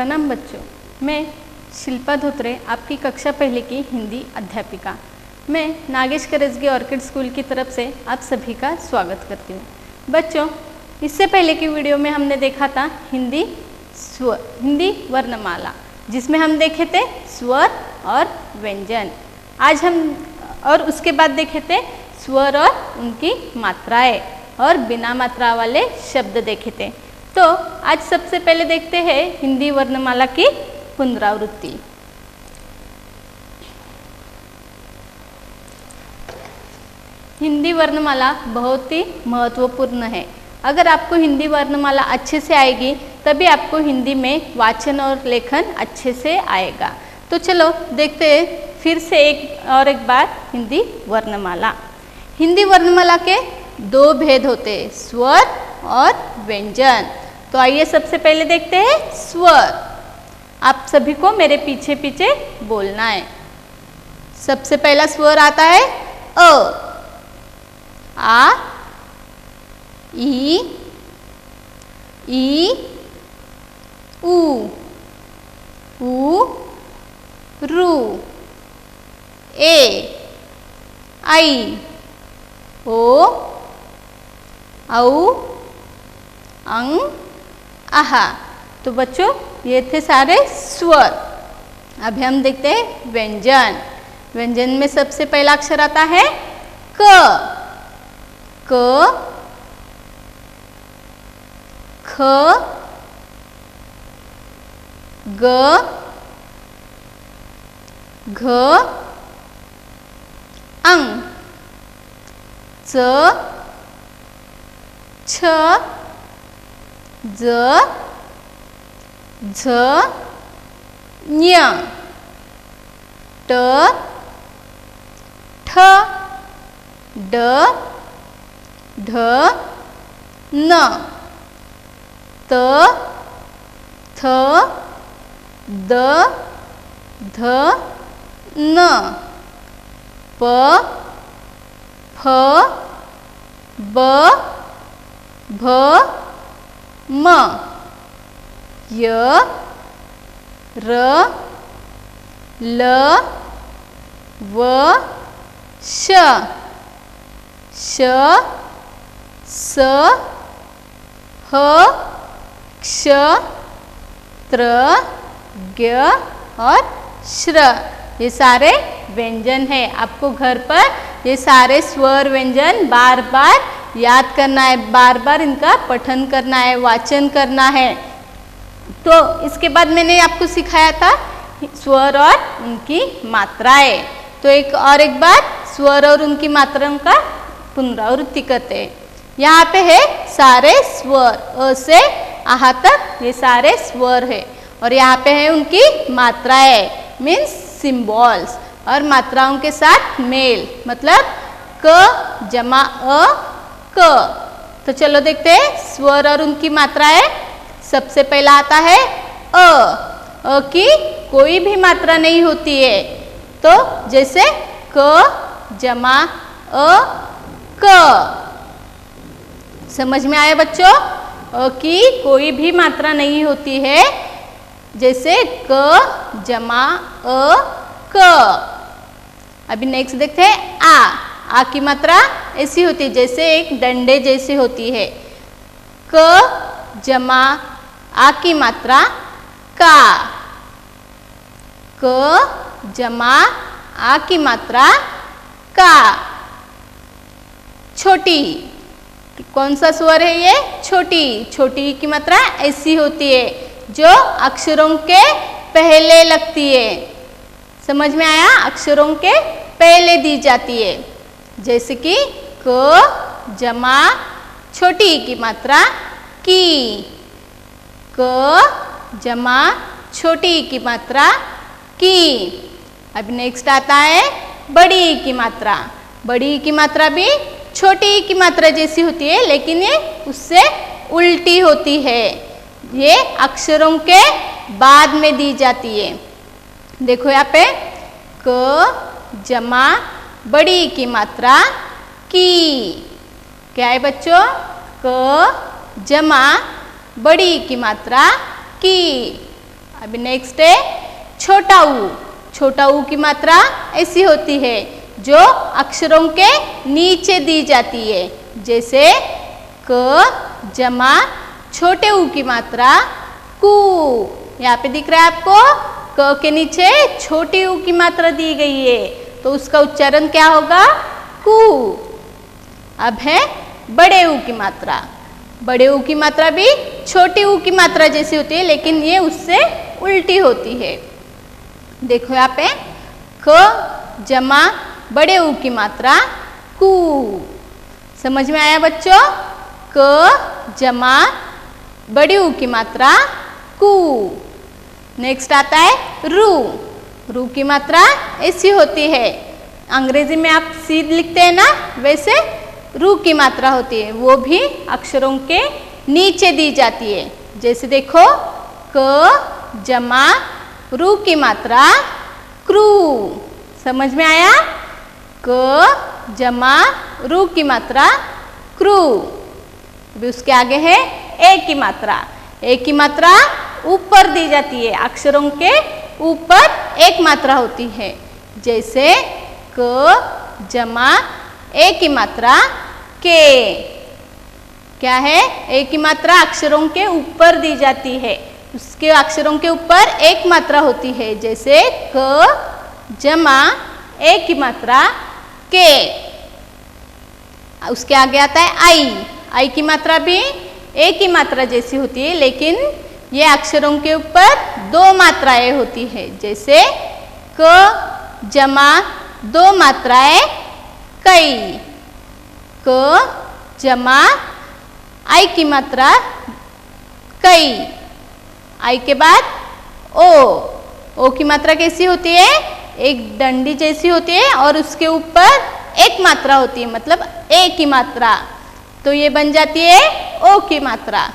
प्रणाम बच्चों, मैं शिल्पा धोत्रे आपकी कक्षा पहले की हिंदी अध्यापिका। मैं नागेश करजगी ऑर्किड स्कूल की तरफ से आप सभी का स्वागत करती हूँ। बच्चों, इससे पहले की वीडियो में हमने देखा था हिंदी वर्णमाला, जिसमें हम देखे थे स्वर और व्यंजन। आज हम और उसके बाद देखे थे स्वर और उनकी मात्राएं और बिना मात्रा वाले शब्द देखे थे। तो आज सबसे पहले देखते हैं हिंदी वर्णमाला की पुनरावृत्ति। हिंदी वर्णमाला बहुत ही महत्वपूर्ण है। अगर आपको हिंदी वर्णमाला अच्छे से आएगी तभी आपको हिंदी में वाचन और लेखन अच्छे से आएगा। तो चलो देखते हैं फिर से एक बार हिंदी वर्णमाला। हिंदी वर्णमाला के दो भेद होते हैं, स्वर और व्यंजन। तो आइए सबसे पहले देखते हैं स्वर। आप सभी को मेरे पीछे पीछे बोलना है। सबसे पहला स्वर आता है अ, आ, ई, उ, रू, ए, आई, ओ, औ, अंग, आहा। तो बच्चों ये थे सारे स्वर। अभी हम देखते हैं व्यंजन। व्यंजन में सबसे पहला अक्षर आता है क, ख, ग, घ, अंग, च, छ, ज, झ, ञ, ट, ठ, ड, ढ, न, त, थ, द, ध, न, प, फ, ब, भ, म, य, र, ल, व, श, श, स, ह, क्ष, त्र, ज्ञ और श्र। ये सारे व्यंजन है। आपको घर पर ये सारे स्वर व्यंजन बार बार याद करना है, बार बार इनका पठन करना है, वाचन करना है। तो इसके बाद मैंने आपको सिखाया था स्वर और उनकी मात्राएं। तो एक बार स्वर और उनकी मात्राओं का पुनरावृत्ति करते हैं। यहाँ पे है सारे स्वर, अ से आहा तक ये सारे स्वर है। और यहाँ पे है उनकी मात्राएं, मीन्स सिंबल्स, और मात्राओं के साथ मेल, मतलब क जमा अ क। तो चलो देखते हैं स्वर और उनकी मात्राएं। सबसे पहला आता है अ की कोई भी मात्रा नहीं होती है। तो जैसे क जमा अ क। समझ में आया बच्चों? अ की कोई भी मात्रा नहीं होती है, जैसे क जमा अ क। अभी नेक्स्ट देखते हैं आ की मात्रा ऐसी होती है, जैसे एक डंडे जैसी होती है। क जमा आ की मात्रा का। क जमा आ की मात्रा का। छोटी, कौन सा स्वर है ये? छोटी। छोटी की मात्रा ऐसी होती है, जो अक्षरों के पहले लगती है। समझ में आया? अक्षरों के पहले दी जाती है। जैसे कि क जमा छोटी की मात्रा की। क जमा छोटी की मात्रा की। अब नेक्स्ट आता है बड़ी की मात्रा। बड़ी की मात्रा भी छोटी की मात्रा जैसी होती है, लेकिन ये उससे उल्टी होती है। ये अक्षरों के बाद में दी जाती है। देखो यहाँ पे क जमा बड़ी की मात्रा की। क्या है बच्चों? क जमा बड़ी की मात्रा की। अभी नेक्स्ट है छोटा ऊ। छोटा ऊ की मात्रा ऐसी होती है जो अक्षरों के नीचे दी जाती है, जैसे क जमा छोटे ऊ की मात्रा कू। यहाँ पे दिख रहा है आपको, क के नीचे छोटी ऊ की मात्रा दी गई है, तो उसका उच्चारण क्या होगा? कू। अब है बड़े ऊ की मात्रा। बड़े ऊ की मात्रा भी छोटी ऊ की मात्रा जैसी होती है, लेकिन ये उससे उल्टी होती है। देखो यहाँ पे क जमा बड़े ऊ की मात्रा कू। समझ में आया बच्चों? क जमा बड़ी ऊ की मात्रा कू। नेक्स्ट आता है रू। रू की मात्रा ऐसी होती है, अंग्रेजी में आप सी लिखते हैं ना, वैसे रू की मात्रा होती है, वो भी अक्षरों के नीचे दी जाती है। जैसे देखो क जमा रू की मात्रा क्रू। समझ में आया? क जमा रू की मात्रा क्रू। अभी उसके आगे है ए की मात्रा। ए की मात्रा ऊपर दी जाती है, अक्षरों के ऊपर एक मात्रा होती है, जैसे क जमा ए की मात्रा के। क्या है? ए की मात्रा अक्षरों के ऊपर दी जाती है, उसके अक्षरों के ऊपर एक मात्रा होती है, जैसे क जमा ए की मात्रा के। उसके आगे आता है आई। आई की मात्रा भी ए की मात्रा जैसी होती है, लेकिन ये अक्षरों के ऊपर दो मात्राएं होती है, जैसे क जमा दो मात्राएं कई। क जमा आई की मात्रा कई। आई के बाद ओ। ओ की मात्रा कैसी होती है? एक डंडी जैसी होती है और उसके ऊपर एक मात्रा होती है, मतलब ए की मात्रा, तो ये बन जाती है ओ की मात्रा।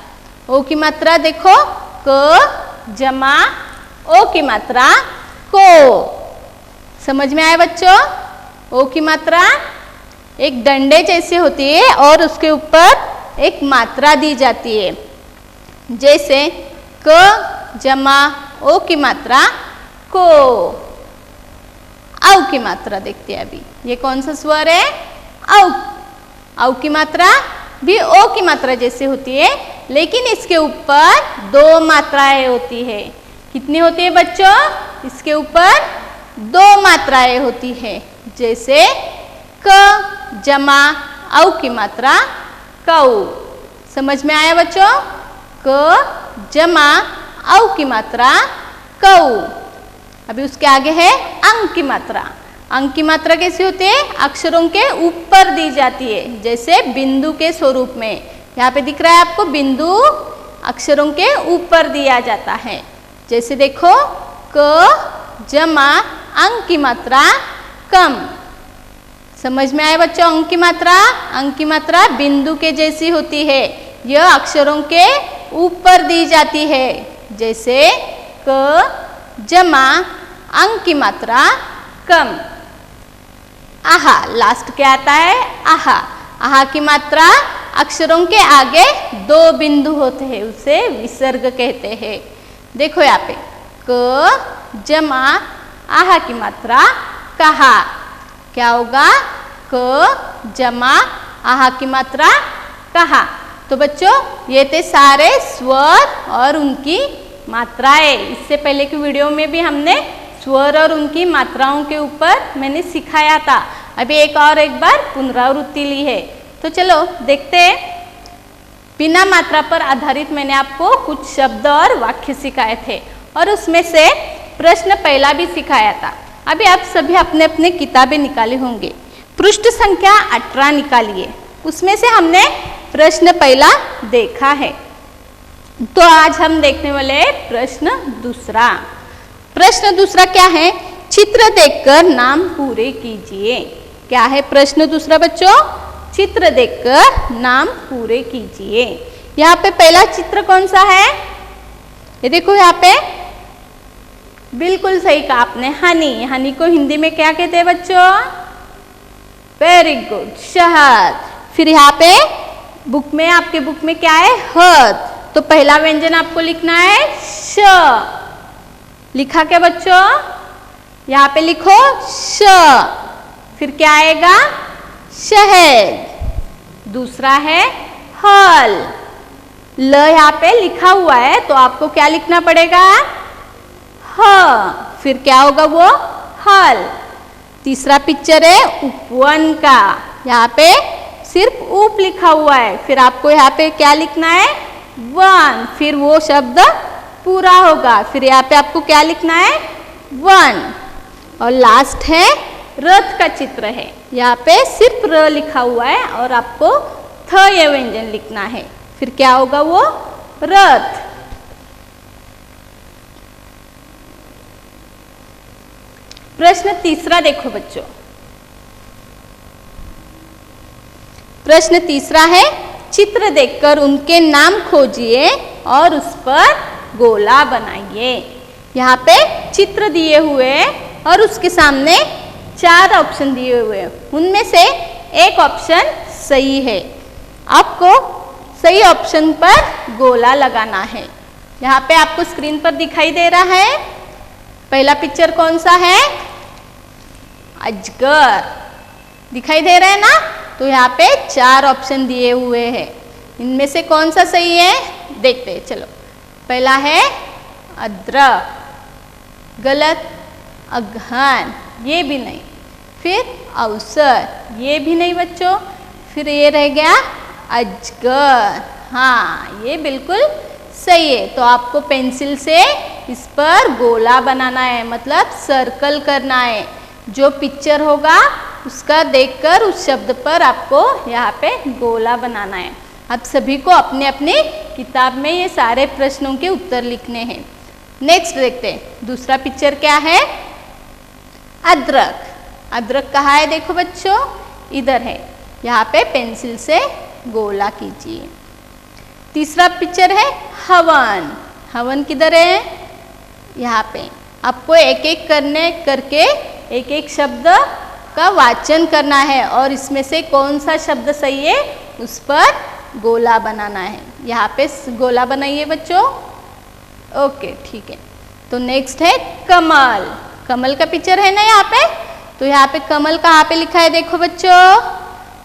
ओ की मात्रा देखो क जमा ओ की मात्रा को। समझ में आया बच्चों? ओ की मात्रा एक डंडे जैसी होती है और उसके ऊपर एक मात्रा दी जाती है, जैसे क जमा ओ की मात्रा को। औ की मात्रा देखते हैं अभी, ये कौन सा स्वर है? औ। औ की मात्रा भी ओ की मात्रा जैसे होती है, लेकिन इसके ऊपर दो मात्राएं होती है। कितनी होती है बच्चों? इसके ऊपर दो मात्राएं होती है, जैसे क जमा औ की मात्रा कौ। समझ में आया बच्चों? क जमा औ की मात्रा कौ। अभी उसके आगे है अंग की मात्रा। अंग की मात्रा कैसी होती है? अक्षरों के ऊपर दी जाती है, जैसे बिंदु के स्वरूप में। यहाँ पे दिख रहा है आपको, बिंदु अक्षरों के ऊपर दिया जाता है, जैसे देखो क जमा अंग की मात्रा कम। समझ में आया बच्चों? अंग की मात्रा, अंग की मात्रा बिंदु के जैसी होती है, यह अक्षरों के ऊपर दी जाती है, जैसे क जमा अंग की मात्रा कम। आहा, लास्ट क्या आता है? आहा। आहा की मात्रा अक्षरों के आगे दो बिंदु होते हैं, उसे विसर्ग कहते हैं। देखो यहाँ पे क जमा आहा की मात्रा कहा। क्या होगा? क जमा आहा की मात्रा कहा। तो बच्चों ये थे सारे स्वर और उनकी मात्राएं। इससे पहले की वीडियो में भी हमने स्वर और उनकी मात्राओं के ऊपर मैंने सिखाया था। अभी एक बार पुनरावृत्ति ली है, तो चलो देखते हैं। बिना मात्रा पर आधारित मैंने आपको कुछ शब्द और वाक्य सिखाए थे, और उसमें से प्रश्न पहला भी सिखाया था। अभी आप सभी अपने अपने किताबें निकाले होंगे, पृष्ठ संख्या 18 निकालिए। उसमें से हमने प्रश्न पहला देखा है, तो आज हम देखने वाले हैं प्रश्न दूसरा। प्रश्न दूसरा क्या है? चित्र देखकर नाम पूरे कीजिए। क्या है प्रश्न दूसरा बच्चों? चित्र देखकर नाम पूरे कीजिए। यहाँ पे पहला चित्र कौन सा है? ये देखो यहाँ पे, बिल्कुल सही कहा आपने, हनी। हनी को हिंदी में क्या कहते हैं बच्चों? वेरी गुड, शहद। फिर यहाँ पे बुक में, आपके बुक में क्या है? हद। तो पहला व्यंजन आपको लिखना है श। लिखा क्या बच्चों? यहाँ पे लिखो श, फिर क्या आएगा? शहद। दूसरा है हल। ल यहाँ पे लिखा हुआ है तो आपको क्या लिखना पड़ेगा? ह। फिर क्या होगा वो? हल। तीसरा पिक्चर है उपवन का। यहाँ पे सिर्फ उप लिखा हुआ है, फिर आपको यहाँ पे क्या लिखना है? वन। फिर वो शब्द पूरा होगा, फिर यहाँ पे आपको क्या लिखना है? वन। और लास्ट है रथ का चित्र है। यहाँ पे सिर्फ र लिखा हुआ है और आपको थ ये व्यंजन लिखना है, फिर क्या होगा वो? रथ। प्रश्न तीसरा देखो बच्चों। प्रश्न तीसरा है चित्र देखकर उनके नाम खोजिए और उस पर गोला बनाइए। यहाँ पे चित्र दिए हुए हैं और उसके सामने 4 ऑप्शन दिए हुए हैं, उनमें से एक ऑप्शन सही है। आपको सही ऑप्शन पर गोला लगाना है। यहाँ पे आपको स्क्रीन पर दिखाई दे रहा है, पहला पिक्चर कौन सा है? अजगर दिखाई दे रहा है ना? तो यहाँ पे 4 ऑप्शन दिए हुए हैं, इनमें से कौन सा सही है देखते हैं। चलो, पहला है अदरक, गलत। अगहन, ये भी नहीं। फिर अवसर, ये भी नहीं बच्चों। फिर ये रह गया अजगर, हाँ ये बिल्कुल सही है। तो आपको पेंसिल से इस पर गोला बनाना है, मतलब सर्कल करना है। जो पिक्चर होगा उसका देखकर उस शब्द पर आपको यहाँ पे गोला बनाना है। आप सभी को अपने अपने किताब में ये सारे प्रश्नों के उत्तर लिखने हैं। नेक्स्ट देखते हैं, दूसरा पिक्चर क्या है? अदरक। अदरक कहाँ है देखो बच्चों? इधर है। यहाँ पे पेंसिल से गोला कीजिए। तीसरा पिक्चर है हवन। हवन किधर है? यहाँ पे। आपको एक एक करके एक एक शब्द का वाचन करना है और इसमें से कौन सा शब्द सही है उस पर गोला बनाना है। यहाँ पे गोला बनाइए बच्चों। ओके ठीक है। तो नेक्स्ट है कमल। कमल का पिक्चर है ना यहाँ पे? तो यहाँ पे कमल कहाँ पे लिखा है देखो बच्चों?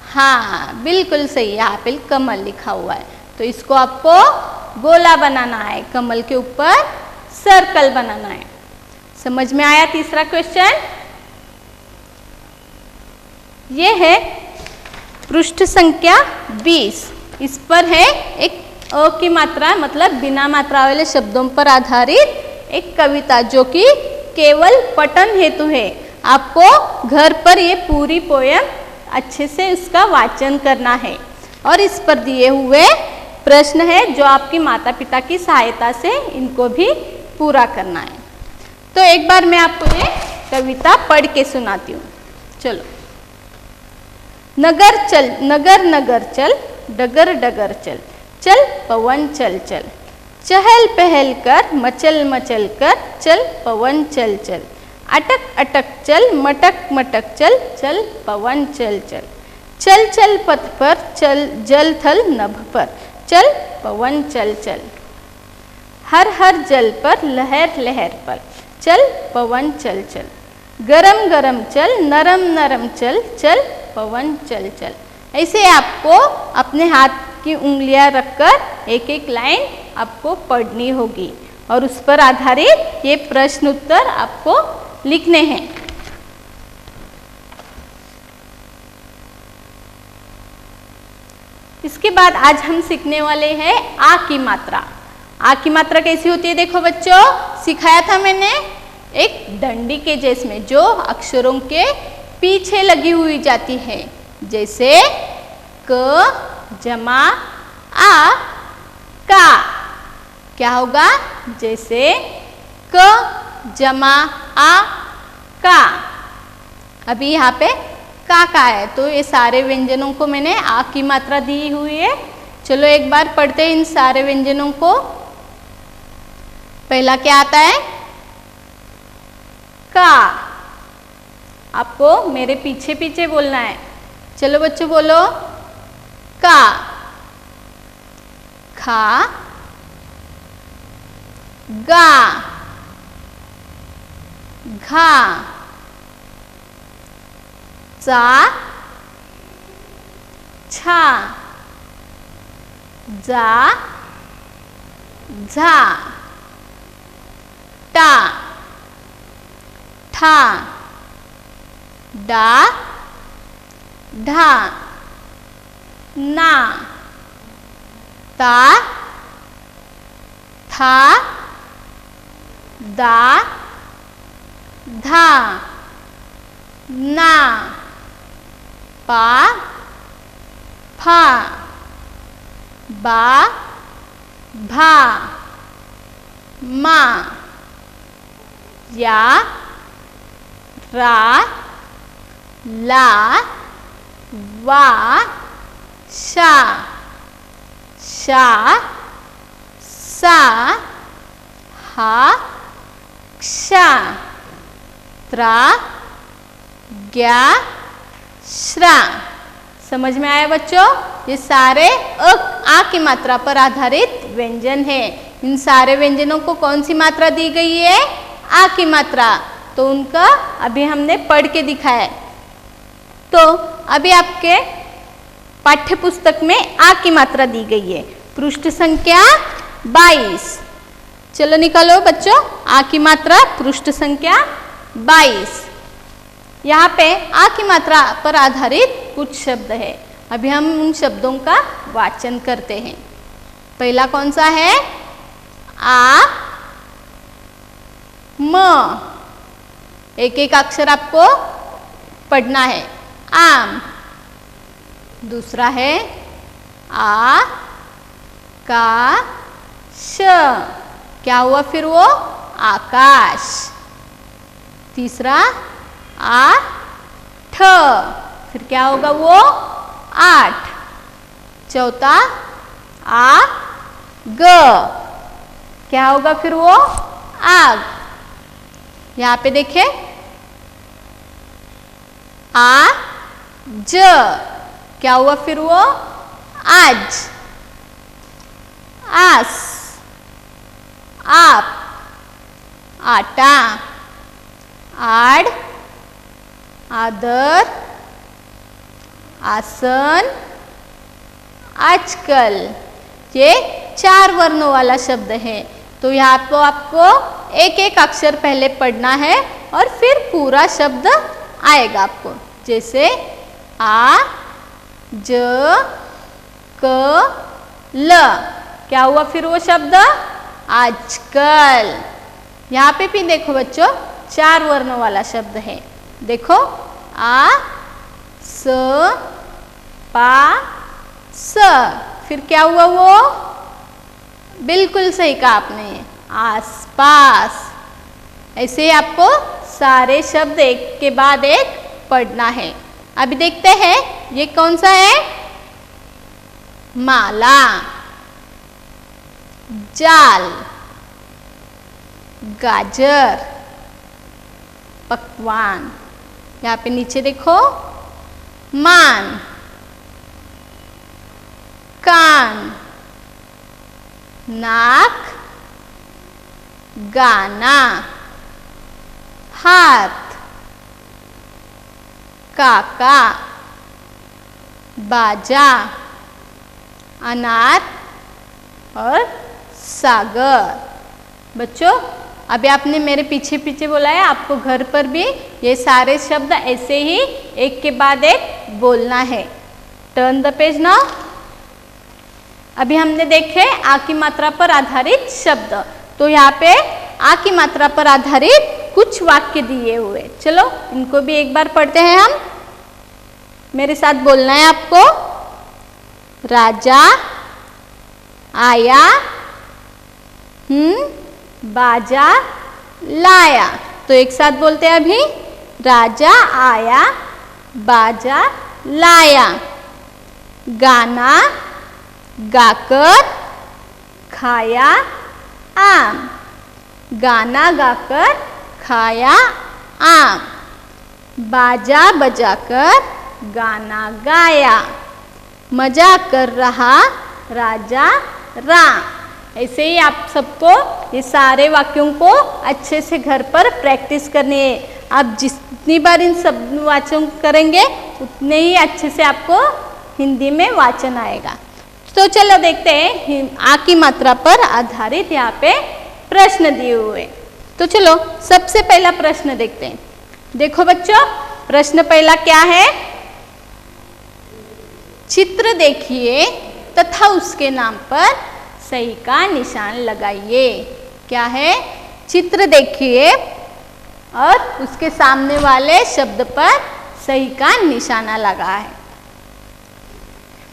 हाँ बिल्कुल सही, यहाँ पे कमल लिखा हुआ है। तो इसको आपको गोला बनाना है, कमल के ऊपर सर्कल बनाना है। समझ में आया तीसरा क्वेश्चन? ये है पृष्ठ संख्या 20। इस पर है एक अ की मात्रा मतलब बिना मात्रा वाले शब्दों पर आधारित एक कविता, जो कि केवल पठन हेतु है। आपको घर पर ये पूरी पोयम अच्छे से उसका वाचन करना है और इस पर दिए हुए प्रश्न है जो आपकी माता पिता की सहायता से इनको भी पूरा करना है। तो एक बार मैं आपको ये कविता पढ़ के सुनाती हूँ। चलो। नगर चल नगर नगर चल, डगर डगर चल, चल पवन चल चल, चहल पहल कर, मचल मचल कर, चल पवन चल चल, अटक अटक चल, मटक मटक चल, चल पवन चल चल, चल चल पथ पर, चल जल थल नभ पर, चल पवन चल चल, हर हर जल पर, लहर लहर पर, चल पवन चल चल, गरम गरम चल, नरम नरम चल, चल पवन चल चल। ऐसे आपको अपने हाथ की उंगलियां रखकर एक एक लाइन आपको पढ़नी होगी और उस पर आधारित ये प्रश्न उत्तर आपको लिखने हैं। इसके बाद आज हम सीखने वाले हैं आ की मात्रा। आ की मात्रा कैसी होती है देखो बच्चों, सिखाया था मैंने एक डंडी के जैसे जो अक्षरों के पीछे लगी हुई जाती है, जैसे क जमा आ का। क्या होगा? जैसे क जमा आ का। अभी यहाँ पे का है, तो ये सारे व्यंजनों को मैंने आ की मात्रा दी हुई है। चलो एक बार पढ़ते हैं इन सारे व्यंजनों को। पहला क्या आता है? का। आपको मेरे पीछे पीछे बोलना है। चलो बच्चों बोलो का। खा, गा, घा, चा, छा, जा, झा, टा, ठा, डा, ढा, ना, ता, था, दा, धा, ना, पा, फा, बा, भा, मा, या, रा, ला, वा, शा, शा, सा, हा,क्षा, त्रा, ज्ञा, श्रा। समझ में आया बच्चों? ये सारे आ की मात्रा पर आधारित व्यंजन है। इन सारे व्यंजनों को कौन सी मात्रा दी गई है? आ की मात्रा। तो उनका अभी हमने पढ़ के दिखाया। तो अभी आपके पाठ्य पुस्तक में आ की मात्रा दी गई है, पृष्ठ संख्या 22। चलो निकालो बच्चों आ की मात्रा, पृष्ठ संख्या 22। यहाँ पे आ की मात्रा पर आधारित कुछ शब्द है। अभी हम उन शब्दों का वाचन करते हैं। पहला कौन सा है? आ, म। एक एक अक्षर आपको पढ़ना है। आम। दूसरा है आ, का, श। क्या हुआ फिर वो? आकाश। तीसरा आ, ठ। फिर क्या होगा वो? आठ। चौथा आ, ग। क्या होगा फिर वो? आग। यहाँ पे देखें आ, ज। क्या हुआ फिर वो? आज। आस, आप, आटा, आड़, आदर, आसन, आजकल। ये 4 वर्णों वाला शब्द है। तो यहाँ पर आपको एक एक अक्षर पहले पढ़ना है और फिर पूरा शब्द आएगा आपको। जैसे आ, ज, क, ल। क्या हुआ फिर वो शब्द? आजकल। यहाँ पे भी देखो बच्चों 4 वर्णों वाला शब्द है। देखो आ, स, पा, स। फिर क्या हुआ वो? बिल्कुल सही कहा आपने, आसपास। ऐसे ही आपको सारे शब्द एक के बाद एक पढ़ना है। अभी देखते हैं ये कौन सा है? माला, जाल, गाजर, पकवान। यहाँ पे नीचे देखो मान, कान, नाक, गाना, हाथ, काका, बाजा, अनार और सागर। बच्चों अभी आपने मेरे पीछे पीछे बोला है, आपको घर पर भी ये सारे शब्द ऐसे ही एक के बाद एक बोलना है। Turn the page now. अभी हमने देखे आ की मात्रा पर आधारित शब्द। तो यहाँ पे आ की मात्रा पर आधारित कुछ वाक्य दिए हुए। चलो इनको भी एक बार पढ़ते हैं हम। मेरे साथ बोलना है आपको। राजा आया, बाजा लाया। तो एक साथ बोलते हैं अभी। राजा आया, बाजा लाया। गाना गाकर खाया आम। गाना गाकर खाया आम। बाजा बजाकर गाना गाया। मजा कर रहा राजा राम। ऐसे ही आप सबको ये सारे वाक्यों को अच्छे से घर पर प्रैक्टिस करनी है। आप जितनी बार इन शब्द वाचन करेंगे उतने ही अच्छे से आपको हिंदी में वाचन आएगा। तो चलो देखते हैं आ की मात्रा पर आधारित यहाँ पे प्रश्न दिए हुए। तो चलो सबसे पहला प्रश्न देखते हैं। देखो बच्चों, प्रश्न पहला क्या है? चित्र देखिए तथा उसके नाम पर सही का निशान लगाइए। क्या है? चित्र देखिए और उसके सामने वाले शब्द पर सही का निशाना लगा है।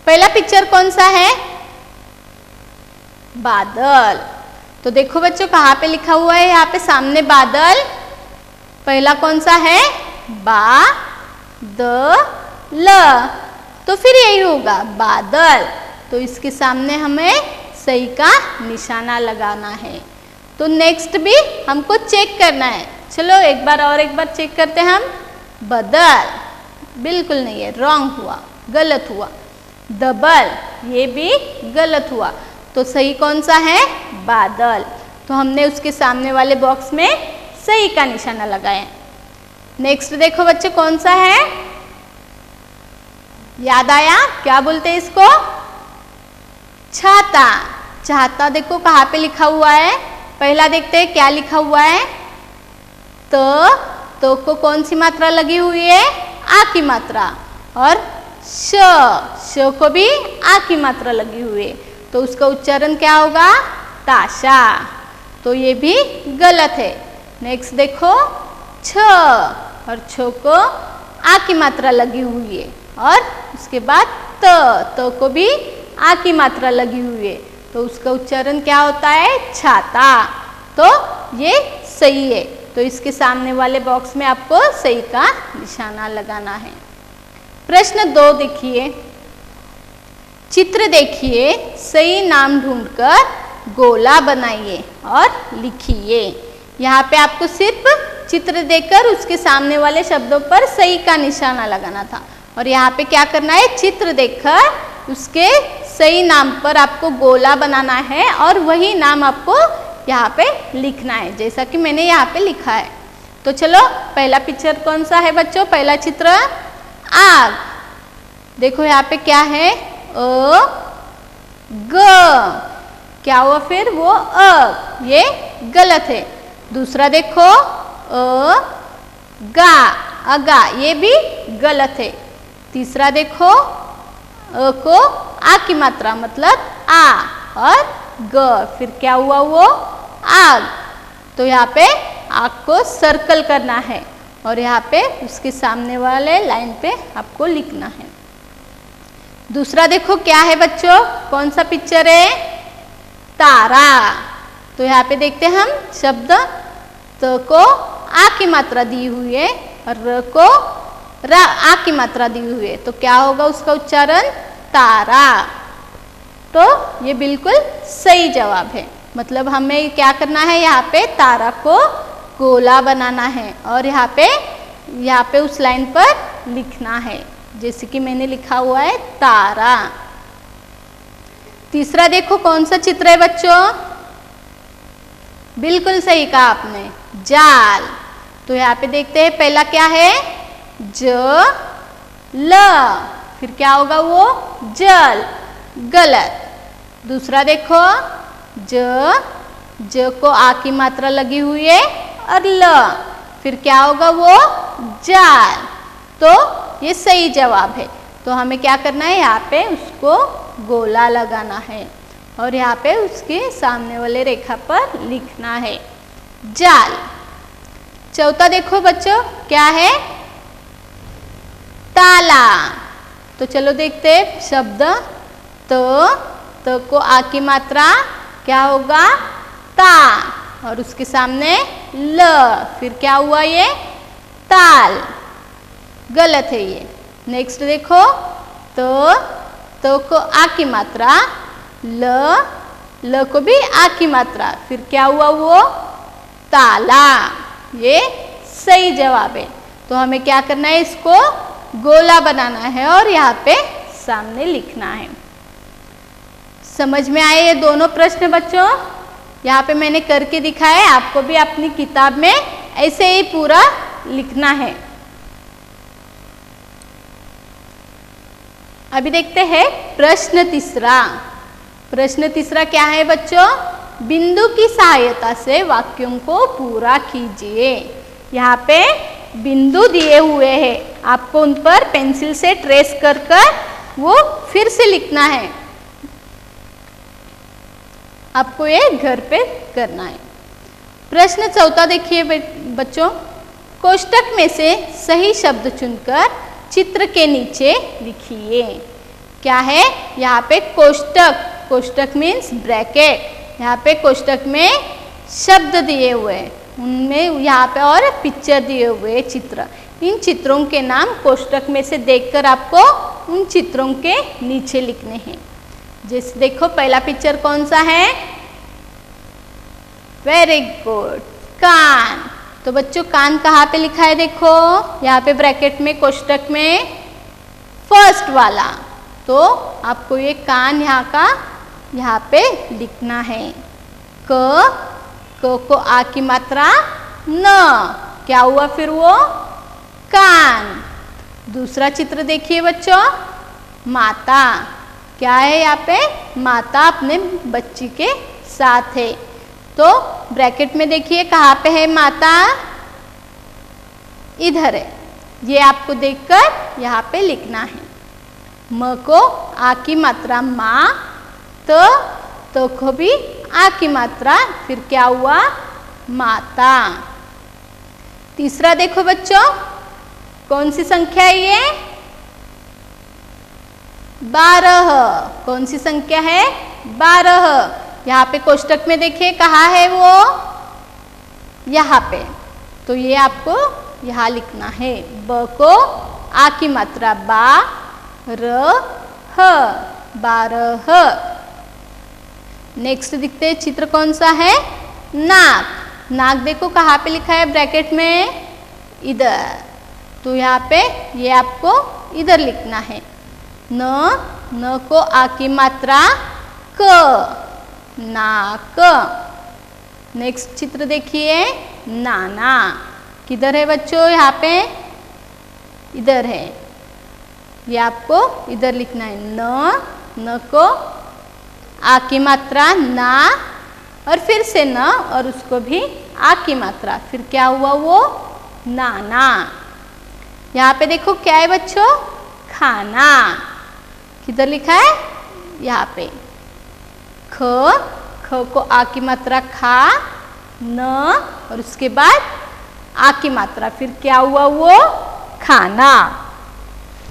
पहला पिक्चर कौन सा है? बादल। तो देखो बच्चों, कहाँ पे लिखा हुआ है? यहाँ पे सामने बादल। पहला कौन सा है? बा द ल। तो फिर यही होगा बादल। तो इसके सामने हमें सही का निशाना लगाना है। तो नेक्स्ट भी हमको चेक करना है। चलो एक बार चेक करते हैं हम। बदल, बिल्कुल नहीं है, रॉन्ग हुआ, गलत हुआ। दबल, ये भी गलत हुआ। तो सही कौन सा है? बादल। तो हमने उसके सामने वाले बॉक्स में सही का निशाना लगाया। नेक्स्ट देखो बच्चे, कौन सा है? याद आया? क्या बोलते हैं इसको? छाता। छाता देखो कहाँ पे लिखा हुआ है? पहला देखते हैं क्या लिखा हुआ है। तो को कौन सी मात्रा लगी हुई है? आ की मात्रा। और श को भी आ की मात्रा लगी हुई है। तो उसका उच्चारण क्या होगा? ताशा। तो ये भी गलत है। नेक्स्ट देखो, छ और छ को आ की मात्रा लगी हुई है। और उसके बाद त को भी आ की मात्रा लगी हुई है। तो उसका उच्चारण क्या होता है? छाता। तो ये सही है। तो इसके सामने वाले बॉक्स में आपको सही का निशाना लगाना है। प्रश्न 2 देखिए। चित्र देखिए, सही नाम ढूंढकर गोला बनाइए और लिखिए। यहाँ पे आपको सिर्फ चित्र देखकर उसके सामने वाले शब्दों पर सही का निशाना लगाना था। और यहाँ पे क्या करना है? चित्र देखकर उसके सही नाम पर आपको गोला बनाना है और वही नाम आपको यहाँ पे लिखना है, जैसा कि मैंने यहाँ पे लिखा है। तो चलो पहला पिक्चर कौन सा है बच्चों? पहला चित्र आग। देखो यहाँ पे क्या है? अ ग। क्या हुआ फिर? वो अ, ये गलत है। दूसरा देखो अ गा, अगा, ये भी गलत है। तीसरा देखो अ को आ की मात्रा मतलब आ और ग, फिर क्या हुआ? वो आग। तो यहाँ पे आग को सर्कल करना है और यहाँ पे उसके सामने वाले लाइन पे आपको लिखना है। दूसरा देखो क्या है बच्चों? कौन सा पिक्चर है? तारा। तो यहाँ पे देखते हैं हम शब्द त को आ की मात्रा दी हुई है और र को रा आ की मात्रा दी हुई है। तो क्या होगा उसका उच्चारण? तारा। तो ये बिल्कुल सही जवाब है। मतलब हमें क्या करना है? यहाँ पे तारा को गोला बनाना है और यहाँ पे उस लाइन पर लिखना है, जैसे कि मैंने लिखा हुआ है तारा। तीसरा देखो कौन सा चित्र है बच्चों? बिल्कुल सही कहा आपने, जाल। तो यहाँ पे देखते हैं पहला क्या है? ज ल, फिर क्या होगा? वो जल, गलत। दूसरा देखो ज को आ की मात्रा लगी हुई है और ल, फिर क्या होगा? वो जाल। तो ये सही जवाब है। तो हमें क्या करना है? यहाँ पे उसको गोला लगाना है और यहाँ पे उसके सामने वाले रेखा पर लिखना है जाल। चौथा देखो बच्चों क्या है? ताला। तो चलो देखते हैं शब्द तो को आ की मात्रा क्या होगा? ता और उसके सामने ल, फिर क्या हुआ? ये ताल, गलत है ये। नेक्स्ट देखो तो को आ की मात्रा ल को भी आ की मात्रा, फिर क्या हुआ? वो ताला। ये सही जवाब है। तो हमें क्या करना है? इसको गोला बनाना है और यहाँ पे सामने लिखना है। समझ में आए ये दोनों प्रश्न बच्चों? यहाँ पे मैंने करके दिखाया है, आपको भी अपनी किताब में ऐसे ही पूरा लिखना है। अभी देखते हैं प्रश्न तीसरा। प्रश्न तीसरा क्या है बच्चों? बिंदु की सहायता से वाक्यों को पूरा कीजिए। यहाँ पे बिंदु दिए हुए हैं, आपको उन पर पेंसिल से ट्रेस कर वो फिर से लिखना है। आपको ये घर पे करना है। प्रश्न चौथा देखिए बच्चों, कोष्टक में से सही शब्द चुनकर चित्र के नीचे लिखिए। क्या है? यहाँ पे कोष्टक, कोष्टक मीन्स ब्रैकेट। यहाँ पे कोष्टक में शब्द दिए हुए हैं, उनमें यहाँ पे और पिक्चर दिए हुए चित्र। इन चित्रों के नाम कोष्टक में से देखकर आपको उन चित्रों के नीचे लिखने हैं। जैसे देखो पहला पिक्चर कौन सा है? वेरी गुड, कान। तो बच्चों कान कहाँ पे लिखा है? देखो यहाँ पे ब्रैकेट में कोष्टक में फर्स्ट वाला। तो आपको ये कान यहाँ पे लिखना है। क को आ की मात्रा न, क्या हुआ फिर वो? कान। दूसरा चित्र देखिए बच्चों, माता। क्या है यहाँ पे? माता अपने बच्ची के साथ है। तो ब्रैकेट में देखिए कहाँ पे है माता? इधर है। ये आपको देखकर यहाँ पे लिखना है। म को आ की मात्रा माँ, तो को भी आ की मात्रा, फिर क्या हुआ? माता। तीसरा देखो बच्चों, कौन सी संख्या है ये? 12। कौन सी संख्या है? 12। यहाँ पे कोष्टक में देखिए कहाँ है वो? यहाँ पे। तो ये आपको यहाँ लिखना है। ब को आ की मात्रा बा, र ह, 12। नेक्स्ट दिखते हैं चित्र कौन सा है? नाक। नाक देखो कहाँ पे लिखा है ब्रैकेट में? इधर। तो यहाँ पे ये आपको इधर लिखना है। न को आ की मात्रा क, नाक। नेक्स्ट चित्र देखिए, नाना। किधर है बच्चों? यहाँ पे इधर है। ये आपको इधर लिखना है। न को आ की मात्रा ना, और फिर से न, और उसको भी आ की मात्रा, फिर क्या हुआ वो? नाना। यहाँ पे देखो क्या है बच्चों? खाना। किधर लिखा है? यहाँ पे। ख को आ की मात्रा खा, न, और उसके बाद आ की मात्रा, फिर क्या हुआ वो? खाना।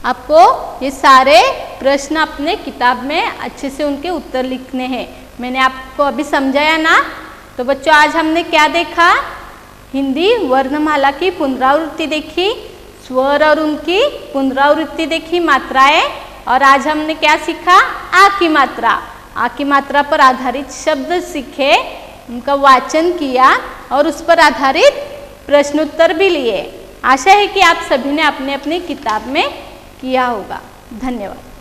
आपको ये सारे प्रश्न अपने किताब में अच्छे से उनके उत्तर लिखने हैं। मैंने आपको अभी समझाया ना? तो बच्चों आज हमने क्या देखा? हिंदी वर्णमाला की पुनरावृत्ति देखी, स्वर और उनकी पुनरावृत्ति देखी, मात्राएं। और आज हमने क्या सीखा? आ की मात्रा। आ की मात्रा पर आधारित शब्द सीखे, उनका वाचन किया और उस पर आधारित प्रश्नोत्तर भी लिए। आशा है कि आप सभी ने अपने अपनी किताब में किया होगा। धन्यवाद।